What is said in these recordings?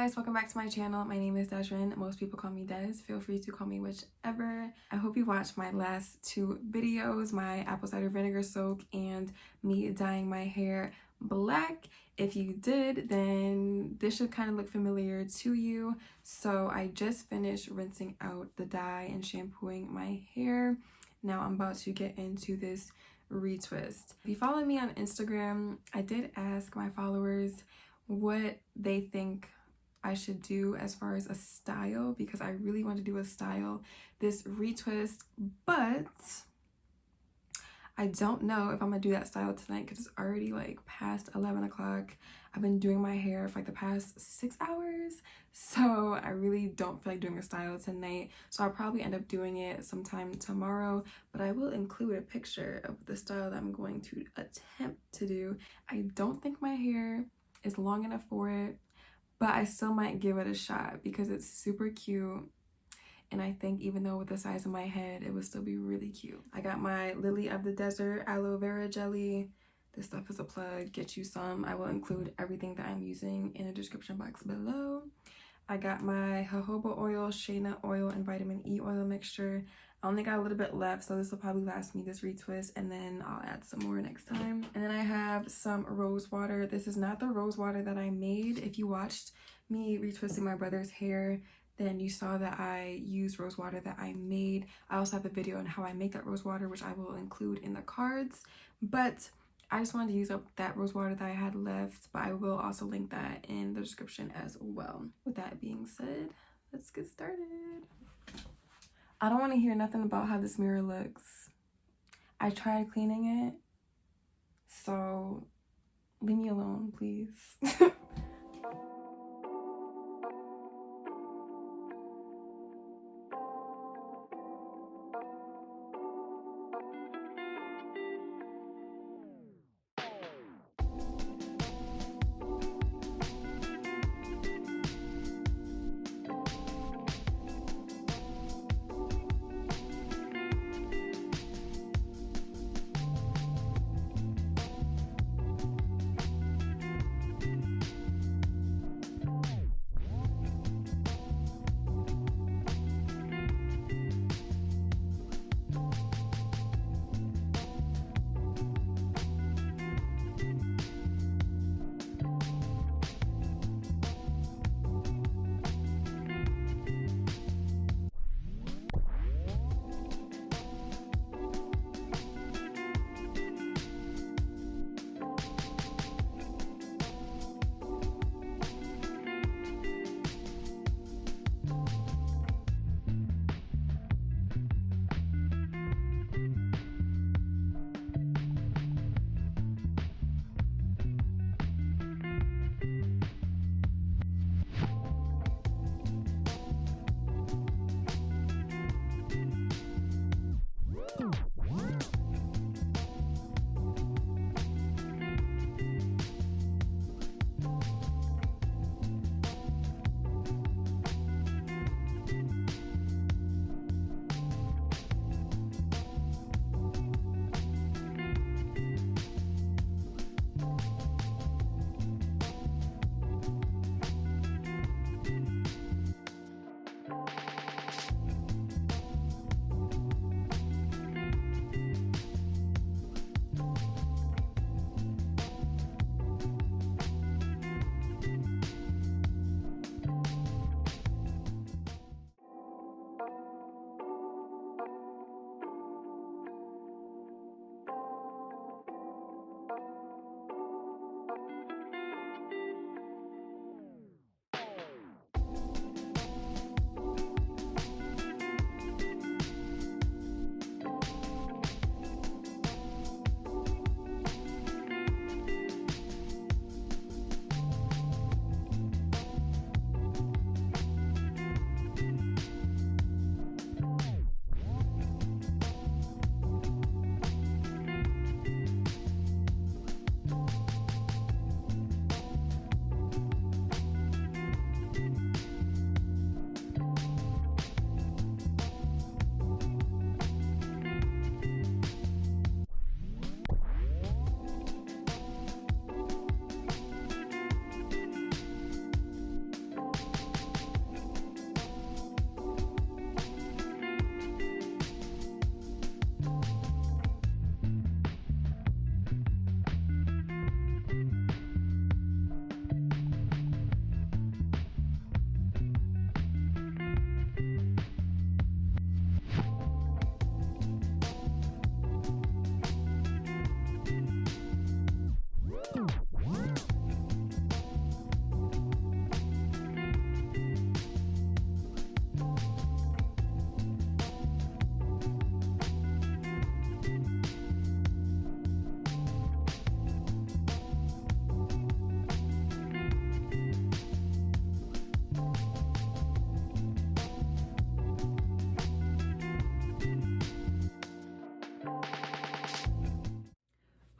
guys, welcome back to my channel. My name is Deszren. Most people call me Des. Feel free to call me whichever. I hope you watched my last two videos, my apple cider vinegar soak and me dyeing my hair black. If you did, then this should kind of look familiar to you. So I just finished rinsing out the dye and shampooing my hair. Now I'm about to get into this retwist. If you follow me on Instagram, I did ask my followers what they think I should do as far as a style, because I really want to do a style this retwist, but I don't know if I'm gonna do that style tonight because it's already like past 11 o'clock. I've been doing my hair for like the past 6 hours, so I really don't feel like doing a style tonight. So I'll probably end up doing it sometime tomorrow, but I will include a picture of the style that I'm going to attempt to do. I don't think my hair is long enough for it, but I still might give it a shot because it's super cute. And I think even though with the size of my head, it would still be really cute. I got my Lily of the Desert aloe vera jelly. This stuff is a plug. Get you some. I will include everything that I'm using in the description box below. I got my jojoba oil, shea nut oil, and vitamin E oil mixture. I only got a little bit left, so this will probably last me this retwist, and then I'll add some more next time. And then I have some rose water. This is not the rose water that I made. If you watched me retwisting my brother's hair, then you saw that I used rose water that I made. I also have a video on how I make that rose water, which I will include in the cards. But I just wanted to use up that rose water that I had left, but I will also link that in the description as well. With that being said, let's get started. I don't want to hear nothing about how this mirror looks. I tried cleaning it, so leave me alone, please.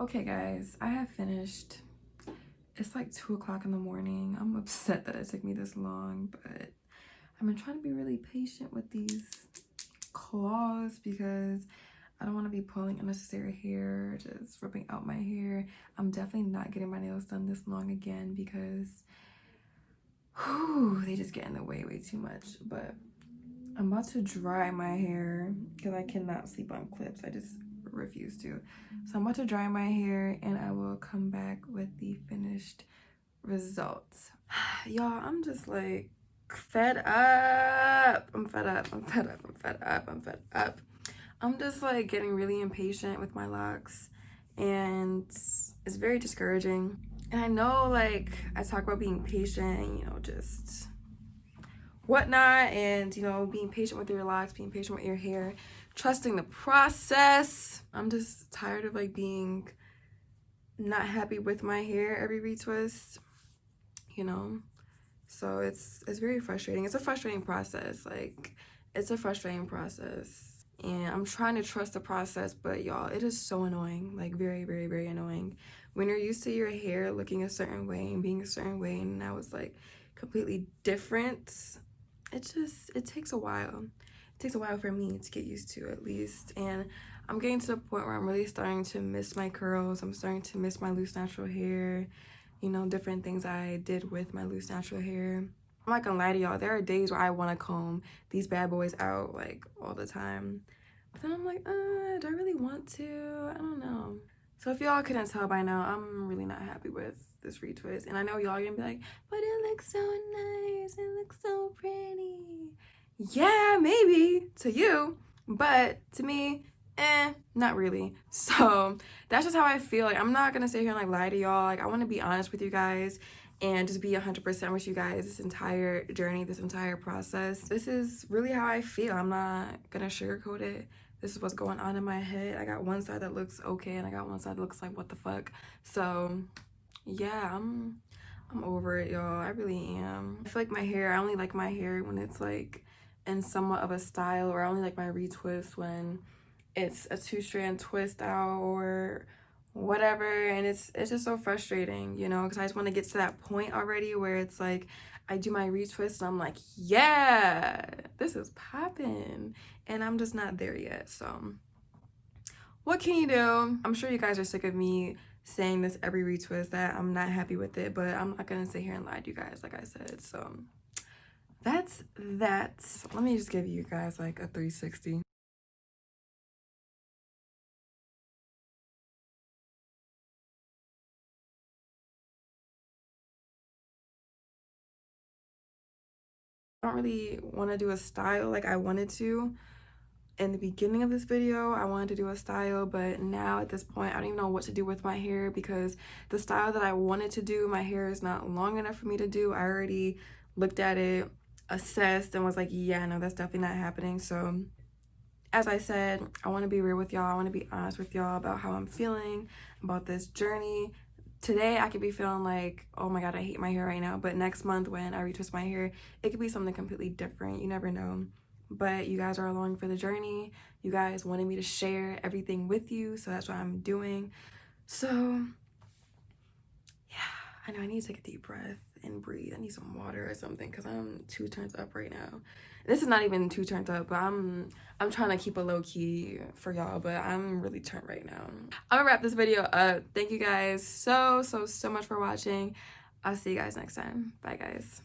Okay guys, I have finished. It's like 2 o'clock in the morning. I'm upset that it took me this long, but I've been trying to be really patient with these claws because I don't want to be pulling unnecessary hair, just ripping out my hair. I'm definitely not getting my nails done this long again because they just get in the way too much. But I'm about to dry my hair because I cannot sleep on clips. I just refuse to. So I'm about to dry my hair and I will come back with the finished results. Y'all, I'm just like fed up. I'm fed up. I'm fed up. I'm fed up. I'm fed up. I'm just like getting really impatient with my locks and it's very discouraging. And I know like I talk about being patient and, you know, just whatnot, and, you know, being patient with your locks, being patient with your hair, trusting the process. I'm just tired of like being not happy with my hair every retwist, you know. So it's very frustrating. It's a frustrating process. Like, it's a frustrating process. And I'm trying to trust the process, but y'all, it is so annoying. Like, very, very, very annoying. When you're used to your hair looking a certain way and being a certain way, and now it's like completely different, it takes a while. It takes a while for me to get used to, at least. And I'm getting to the point where I'm really starting to miss my curls. I'm starting to miss my loose natural hair. You know, different things I did with my loose natural hair. I'm not gonna lie to y'all, there are days where I want to comb these bad boys out like all the time. But then I'm like, do I really want to? I don't know. So if y'all couldn't tell by now, I'm really not happy with this retwist. And I know y'all are gonna be like, but it looks so nice, it looks so pretty. Yeah, maybe to you, but to me, not really. So that's just how I feel. Like, I'm not gonna sit here and like lie to y'all. Like, I want to be honest with you guys and just be 100% with you guys this entire journey, this entire process. This is really how I feel. I'm not gonna sugarcoat it. This is what's going on in my head. I got one side that looks okay and I got one side that looks like what the fuck. So yeah, I'm over it, y'all. I really am. I feel like my hair, I only like my hair when it's like in somewhat of a style, or I only like my retwist when it's a 2-strand twist out or whatever. And it's just so frustrating, you know, because I just want to get to that point already where it's like I do my retwist and I'm like, yeah, this is popping, and I'm just not there yet. So what can you do? I'm sure you guys are sick of me saying this every retwist that I'm not happy with it, but I'm not gonna sit here and lie to you guys, like I said. So that's that. Let me just give you guys like a 360. I don't really want to do a style like I wanted to. In the beginning of this video, I wanted to do a style, but now at this point, I don't even know what to do with my hair because the style that I wanted to do, my hair is not long enough for me to do. I already looked at it, assessed, and was like, yeah, no, that's definitely not happening. So as I said, I want to be real with y'all. I want to be honest with y'all about how I'm feeling about this journey. Today, I could be feeling like, oh my God, I hate my hair right now. But next month when I retwist my hair, it could be something completely different. You never know. But you guys are along for the journey. You guys wanted me to share everything with you, so that's what I'm doing. So yeah, I know I need to take a deep breath and breathe. I need some water or something because I'm 2 turns up right now. This is not even 2 turns up, but I'm trying to keep a low key for y'all, but I'm really turned right now. I'm gonna wrap this video up. Thank you guys so much for watching. I'll see you guys next time. Bye guys.